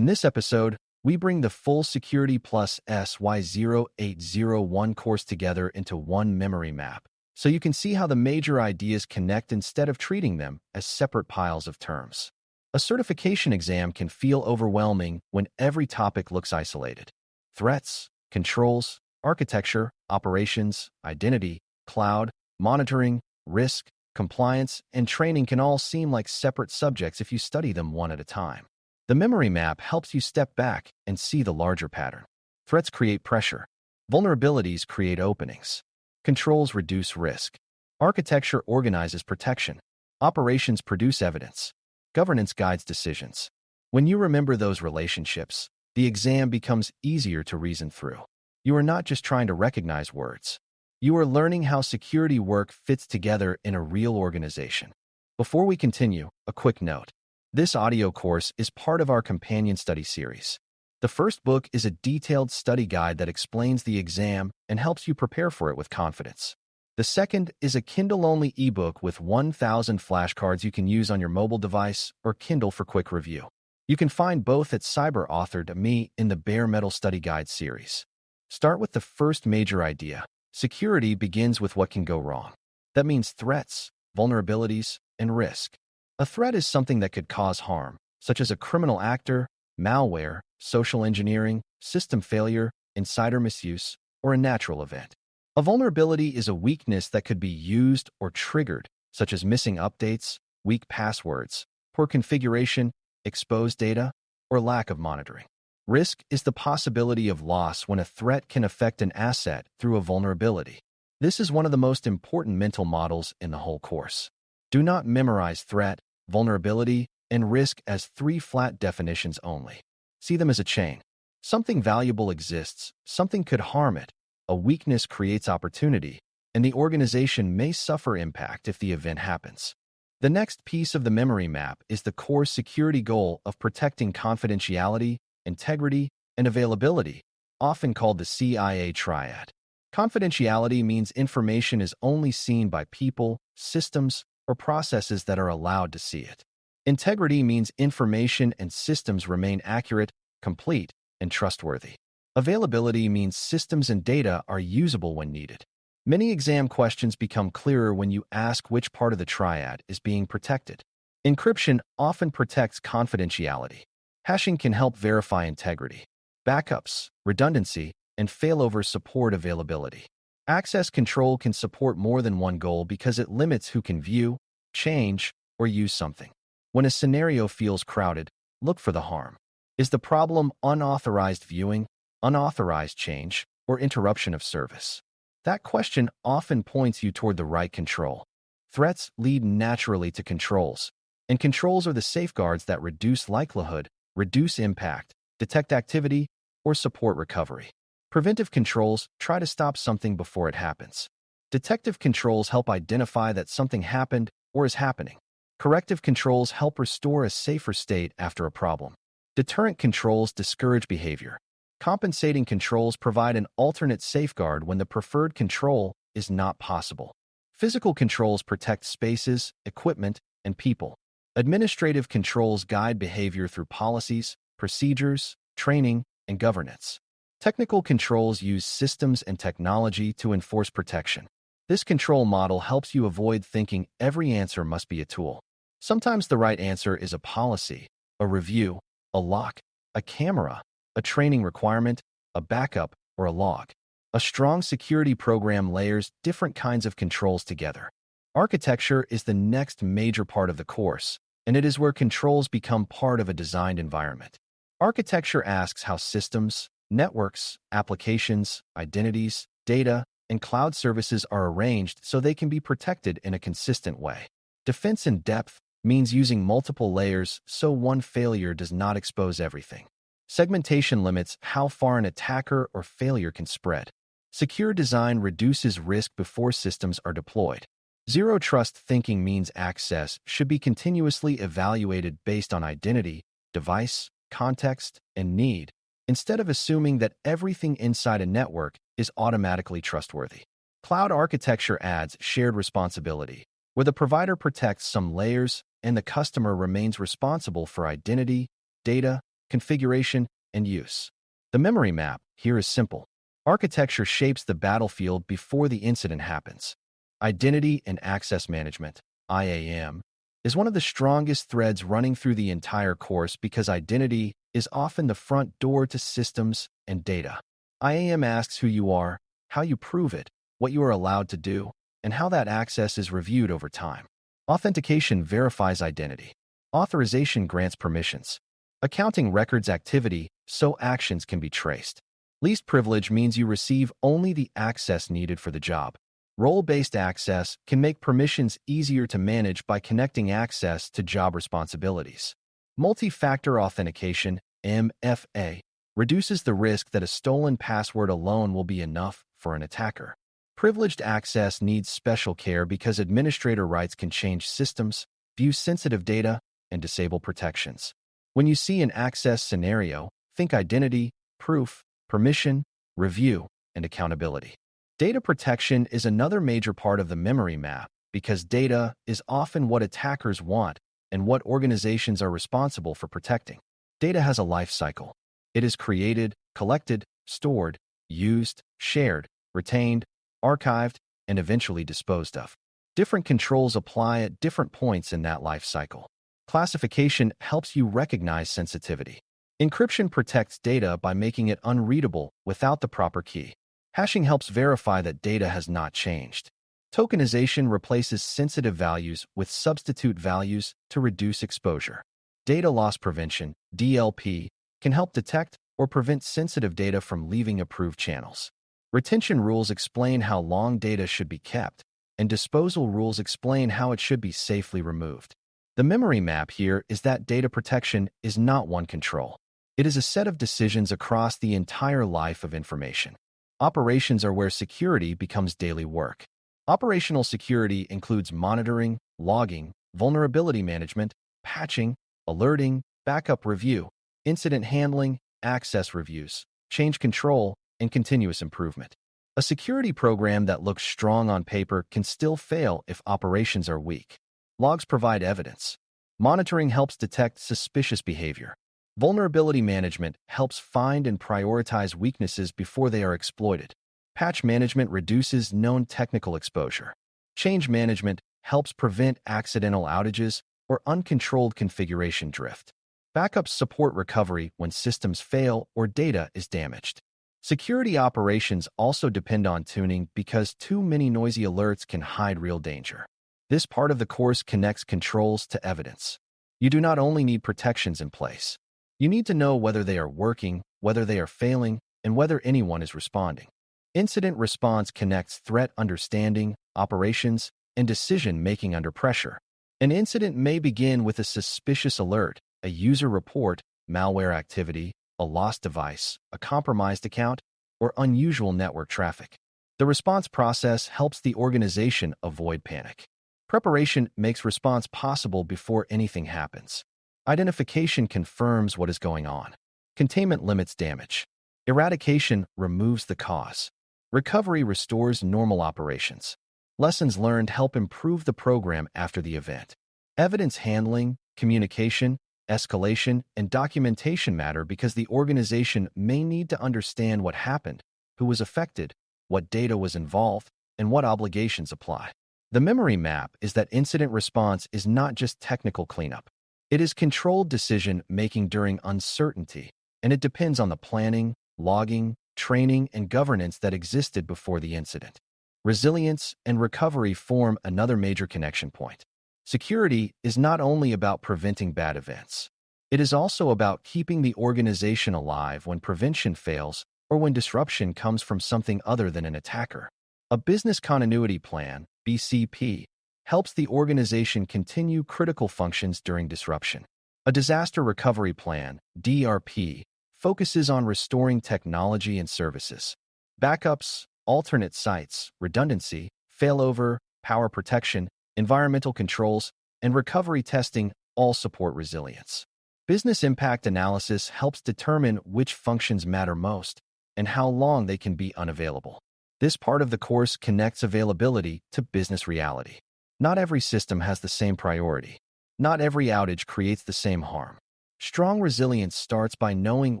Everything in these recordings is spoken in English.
In this episode, we bring the full Security Plus SY0-801 course together into one memory map, so you can see how the major ideas connect instead of treating them as separate piles of terms. A certification exam can feel overwhelming when every topic looks isolated. Threats, controls, architecture, operations, identity, cloud, monitoring, risk, compliance, and training can all seem like separate subjects if you study them one at a time. The memory map helps you step back and see the larger pattern. Threats create pressure. Vulnerabilities create openings. Controls reduce risk. Architecture organizes protection. Operations produce evidence. Governance guides decisions. When you remember those relationships, the exam becomes easier to reason through. You are not just trying to recognize words. You are learning how security work fits together in a real organization. Before we continue, a quick note. This audio course is part of our companion study series. The first book is a detailed study guide that explains the exam and helps you prepare for it with confidence. The second is a Kindle-only ebook with 1,000 flashcards you can use on your mobile device or Kindle for quick review. You can find both at Cyber.Me in the Bare Metal Study Guide series. Start with the first major idea. Security begins with what can go wrong. That means threats, vulnerabilities, and risk. A threat is something that could cause harm, such as a criminal actor, malware, social engineering, system failure, insider misuse, or a natural event. A vulnerability is a weakness that could be used or triggered, such as missing updates, weak passwords, poor configuration, exposed data, or lack of monitoring. Risk is the possibility of loss when a threat can affect an asset through a vulnerability. This is one of the most important mental models in the whole course. Do not memorize threat, vulnerability, and risk as three flat definitions only. See them as a chain. Something valuable exists, something could harm it. A weakness creates opportunity, and the organization may suffer impact if the event happens. The next piece of the memory map is the core security goal of protecting confidentiality, integrity, and availability, often called the CIA triad. Confidentiality means information is only seen by people, systems, or processes that are allowed to see it. Integrity means information and systems remain accurate, complete, and trustworthy. Availability means systems and data are usable when needed. Many exam questions become clearer when you ask which part of the triad is being protected. Encryption often protects confidentiality. Hashing can help verify integrity. Backups, redundancy, and failover support availability. Access control can support more than one goal because it limits who can view, change, or use something. When a scenario feels crowded, look for the harm. Is the problem unauthorized viewing, unauthorized change, or interruption of service? That question often points you toward the right control. Threats lead naturally to controls, and controls are the safeguards that reduce likelihood, reduce impact, detect activity, or support recovery. Preventive controls try to stop something before it happens. Detective controls help identify that something happened or is happening. Corrective controls help restore a safer state after a problem. Deterrent controls discourage behavior. Compensating controls provide an alternate safeguard when the preferred control is not possible. Physical controls protect spaces, equipment, and people. Administrative controls guide behavior through policies, procedures, training, and governance. Technical controls use systems and technology to enforce protection. This control model helps you avoid thinking every answer must be a tool. Sometimes the right answer is a policy, a review, a lock, a camera, a training requirement, a backup, or a log. A strong security program layers different kinds of controls together. Architecture is the next major part of the course, and it is where controls become part of a designed environment. Architecture asks how systems, networks, applications, identities, data, and cloud services are arranged so they can be protected in a consistent way. Defense in depth means using multiple layers so one failure does not expose everything. Segmentation limits how far an attacker or failure can spread. Secure design reduces risk before systems are deployed. Zero trust thinking means access should be continuously evaluated based on identity, device, context, and need, instead of assuming that everything inside a network is automatically trustworthy. Cloud architecture adds shared responsibility, where the provider protects some layers and the customer remains responsible for identity, data, configuration, and use. The memory map here is simple. Architecture shapes the battlefield before the incident happens. Identity and access management, IAM, is one of the strongest threads running through the entire course because identity is often the front door to systems and data. IAM asks who you are, how you prove it, what you are allowed to do, and how that access is reviewed over time. Authentication verifies identity. Authorization grants permissions. Accounting records activity so actions can be traced. Least privilege means you receive only the access needed for the job. Role-based access can make permissions easier to manage by connecting access to job responsibilities. Multi-factor authentication, MFA, reduces the risk that a stolen password alone will be enough for an attacker. Privileged access needs special care because administrator rights can change systems, view sensitive data, and disable protections. When you see an access scenario, think identity, proof, permission, review, and accountability. Data protection is another major part of the memory map because data is often what attackers want and what organizations are responsible for protecting. Data has a life cycle. It is created, collected, stored, used, shared, retained, archived, and eventually disposed of. Different controls apply at different points in that life cycle. Classification helps you recognize sensitivity. Encryption protects data by making it unreadable without the proper key. Hashing helps verify that data has not changed. Tokenization replaces sensitive values with substitute values to reduce exposure. Data loss prevention, DLP, can help detect or prevent sensitive data from leaving approved channels. Retention rules explain how long data should be kept, and disposal rules explain how it should be safely removed. The memory map here is that data protection is not one control. It is a set of decisions across the entire life of information. Operations are where security becomes daily work. Operational security includes monitoring, logging, vulnerability management, patching, alerting, backup review, incident handling, access reviews, change control, and continuous improvement. A security program that looks strong on paper can still fail if operations are weak. Logs provide evidence. Monitoring helps detect suspicious behavior. Vulnerability management helps find and prioritize weaknesses before they are exploited. Patch management reduces known technical exposure. Change management helps prevent accidental outages or uncontrolled configuration drift. Backups support recovery when systems fail or data is damaged. Security operations also depend on tuning because too many noisy alerts can hide real danger. This part of the course connects controls to evidence. You do not only need protections in place. You need to know whether they are working, whether they are failing, and whether anyone is responding. Incident response connects threat understanding, operations, and decision-making under pressure. An incident may begin with a suspicious alert, a user report, malware activity, a lost device, a compromised account, or unusual network traffic. The response process helps the organization avoid panic. Preparation makes response possible before anything happens. Identification confirms what is going on. Containment limits damage. Eradication removes the cause. Recovery restores normal operations. Lessons learned help improve the program after the event. Evidence handling, communication, escalation, and documentation matter because the organization may need to understand what happened, who was affected, what data was involved, and what obligations apply. The memory map is that incident response is not just technical cleanup. It is controlled decision-making during uncertainty, and it depends on the planning, logging, training, and governance that existed before the incident. Resilience and recovery form another major connection point. Security is not only about preventing bad events. It is also about keeping the organization alive when prevention fails or when disruption comes from something other than an attacker. A business continuity plan, BCP, helps the organization continue critical functions during disruption. A disaster recovery plan, DRP, focuses on restoring technology and services. Backups, alternate sites, redundancy, failover, power protection, environmental controls, and recovery testing all support resilience. Business impact analysis helps determine which functions matter most and how long they can be unavailable. This part of the course connects availability to business reality. Not every system has the same priority. Not every outage creates the same harm. Strong resilience starts by knowing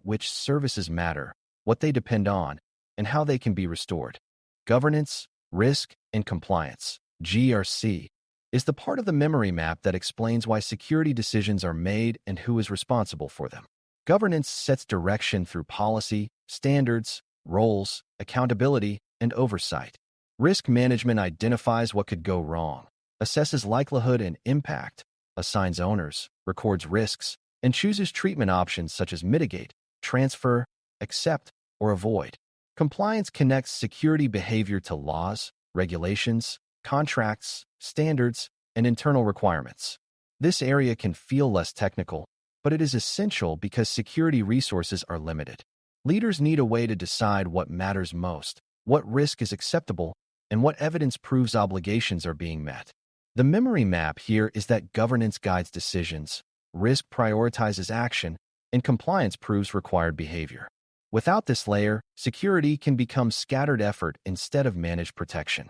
which services matter, what they depend on, and how they can be restored. Governance, risk, and compliance, GRC, is the part of the memory map that explains why security decisions are made and who is responsible for them. Governance sets direction through policy, standards, roles, accountability, and oversight. Risk management identifies what could go wrong, assesses likelihood and impact, assigns owners, records risks, and chooses treatment options such as mitigate, transfer, accept, or avoid. Compliance connects security behavior to laws, regulations, contracts, standards, and internal requirements. This area can feel less technical, but it is essential because security resources are limited. Leaders need a way to decide what matters most, what risk is acceptable, and what evidence proves obligations are being met. The memory map here is that governance guides decisions, risk prioritizes action, and compliance proves required behavior. Without this layer, security can become scattered effort instead of managed protection.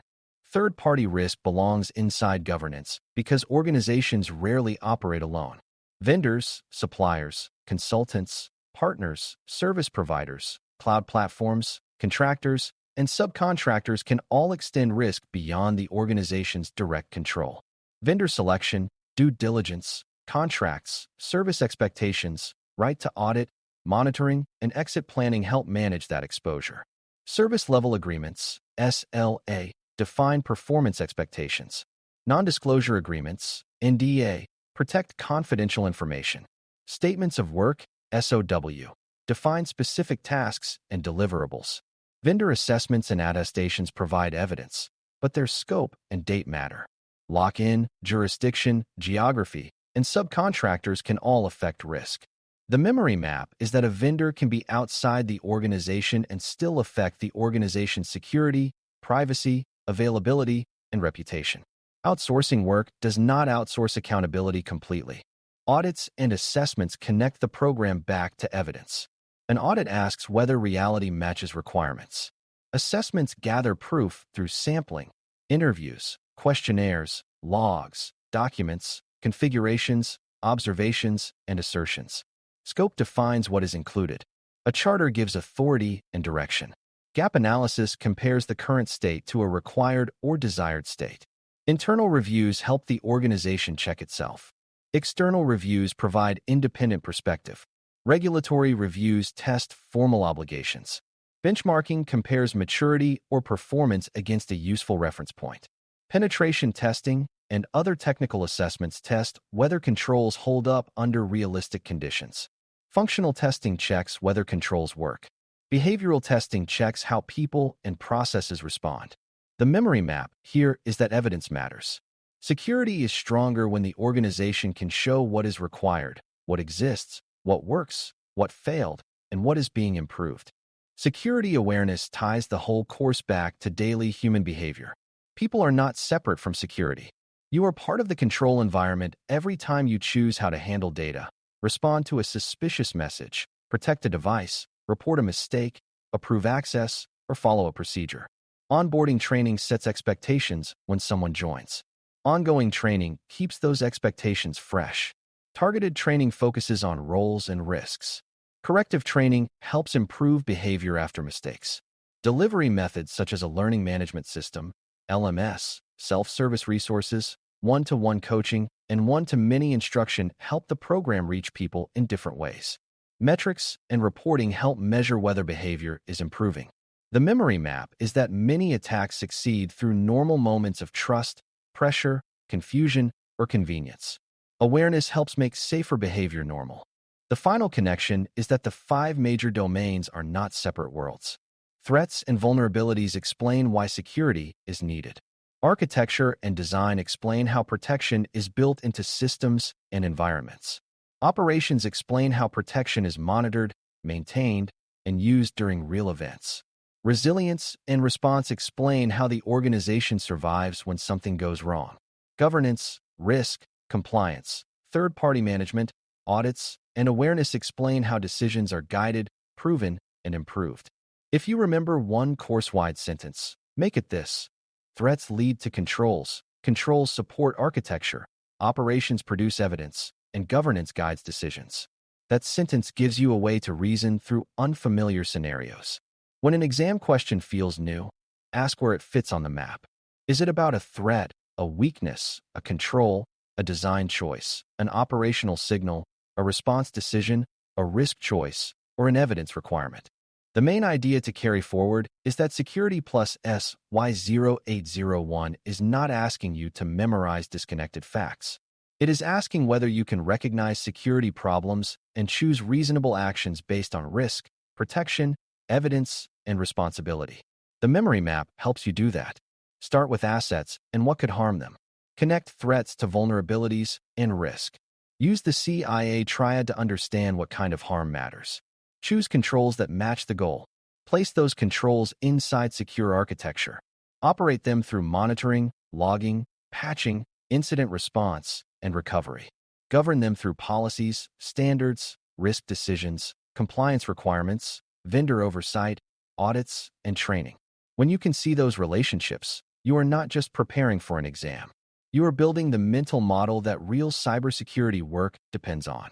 Third-party risk belongs inside governance because organizations rarely operate alone. Vendors, suppliers, consultants, partners, service providers, cloud platforms, contractors, and subcontractors can all extend risk beyond the organization's direct control. Vendor selection, due diligence, contracts, service expectations, right to audit, monitoring, and exit planning help manage that exposure. Service-level agreements, SLA, define performance expectations. Non-disclosure agreements, NDA, protect confidential information. Statements of work, SOW, define specific tasks and deliverables. Vendor assessments and attestations provide evidence, but their scope and date matter. Lock-in, jurisdiction, geography, and subcontractors can all affect risk. The memory map is that a vendor can be outside the organization and still affect the organization's security, privacy, availability, and reputation. Outsourcing work does not outsource accountability completely. Audits and assessments connect the program back to evidence. An audit asks whether reality matches requirements. Assessments gather proof through sampling, interviews, questionnaires, logs, documents, configurations, observations, and assertions. Scope defines what is included. A charter gives authority and direction. Gap analysis compares the current state to a required or desired state. Internal reviews help the organization check itself. External reviews provide independent perspective. Regulatory reviews test formal obligations. Benchmarking compares maturity or performance against a useful reference point. Penetration testing and other technical assessments test whether controls hold up under realistic conditions. Functional testing checks whether controls work. Behavioral testing checks how people and processes respond. The memory map here is that evidence matters. Security is stronger when the organization can show what is required, what exists, what works, what failed, and what is being improved. Security awareness ties the whole course back to daily human behavior. People are not separate from security. You are part of the control environment every time you choose how to handle data, respond to a suspicious message, protect a device, report a mistake, approve access, or follow a procedure. Onboarding training sets expectations when someone joins. Ongoing training keeps those expectations fresh. Targeted training focuses on roles and risks. Corrective training helps improve behavior after mistakes. Delivery methods such as a learning management system, LMS, self-service resources, one-to-one coaching, and one-to-many instruction help the program reach people in different ways. Metrics and reporting help measure whether behavior is improving. The memory map is that many attacks succeed through normal moments of trust, pressure, confusion, or convenience. Awareness helps make safer behavior normal. The final connection is that the 5 major domains are not separate worlds. Threats and vulnerabilities explain why security is needed. Architecture and design explain how protection is built into systems and environments. Operations explain how protection is monitored, maintained, and used during real events. Resilience and response explain how the organization survives when something goes wrong. Governance, risk, compliance, third-party management, audits, and awareness explain how decisions are guided, proven, and improved. If you remember one course-wide sentence, make it this: threats lead to controls, controls support architecture, operations produce evidence, and governance guides decisions. That sentence gives you a way to reason through unfamiliar scenarios. When an exam question feels new, ask where it fits on the map. Is it about a threat, a weakness, a control, a design choice, an operational signal, a response decision, a risk choice, or an evidence requirement? The main idea to carry forward is that Security plus SY0-801 is not asking you to memorize disconnected facts. It is asking whether you can recognize security problems and choose reasonable actions based on risk, protection, evidence, and responsibility. The memory map helps you do that. Start with assets and what could harm them. Connect threats to vulnerabilities and risk. Use the CIA triad to understand what kind of harm matters. Choose controls that match the goal. Place those controls inside secure architecture. Operate them through monitoring, logging, patching, incident response, and recovery. Govern them through policies, standards, risk decisions, compliance requirements, vendor oversight, audits, and training. When you can see those relationships, you are not just preparing for an exam. You are building the mental model that real cybersecurity work depends on.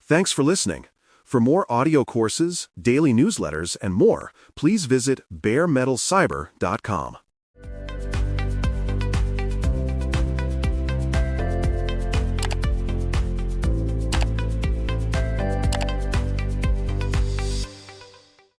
Thanks for listening. For more audio courses, daily newsletters, and more, please visit baremetalcyber.com.